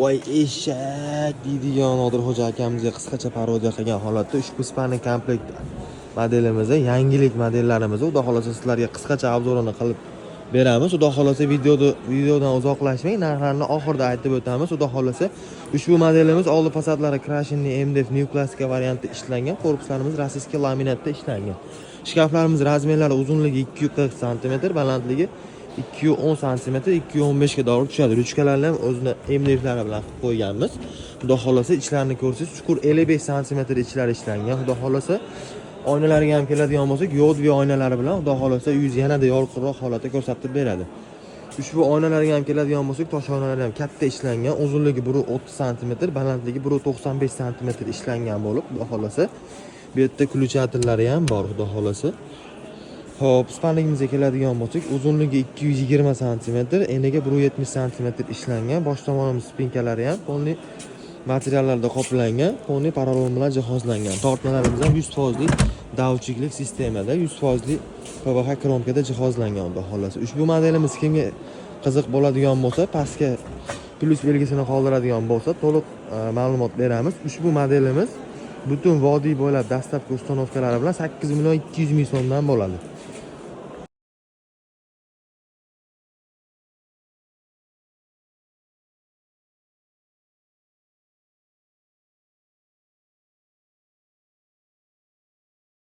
Voy eshak deydigan Nodirxo'ja akamizga qisqacha parodiya qilgan holatda ushbu Spark komplekt modelimizni, yangilik modelllarimizni xudo xolasa sizlarga qisqacha obzorini qilib beramiz. Xudo xolasa videodan uzoqlashmang, narxlarni oxirida aytib o'tamiz. Xudo xolasa ushbu modelimiz oldi fasadlari Crashing'ning MDF New Classic variantida ishlangan, korpuslarimiz rossiyskiy laminatda ishlangan. Shkaflarimiz razmerlari uzunligi 240 cm, balandligi 210 cm, 215 ga doğru tushadi. Ruchkalarni ham o'zini MDFlari bilan qilib qo'yganmiz. Xudo xolasa ichlarini ko'rsangiz, chuqur 55 cm ichlari ishlangan. Xudo xolasa oynalariga ham keladigan bo'lsak, yodviy oynalari bilan xudo xolasa uyingiz yanada yorqinroq holatda ko'rsatib beradi. Ushbu oynalarga ham keladigan bo'lsak, tosh oynalari ham katta ishlangan, uzunligi 130 cm, balandligi 195 cm ishlangan bo'lib, xudo xolasa bu yerda ключатillari ham bor, xudo xolasa. Hop, spanligimizga keladigan bo'lsak, uzunligi 220 cm, eniga 170 cm ishlangan. Bosh tomonimiz spinkalari ham polni materiallarda qoplangan, polni paralon bilan jihozlangan. Tortmalarimiz ham 100% davchilik sistemada, 100% PVH kromkada jihozlangan xudo xolasa. Ushbu modelimiz kimga qiziq bo'ladigan bo'lsa, pastga plus belgisini qoldiradigan bo'lsa, to'liq ma'lumot beramiz. Ushbu modelimiz butun vodiy bo'ylab dastlabki ustanovkalari bilan 8 million 200 ming so'mdan bo'ladi.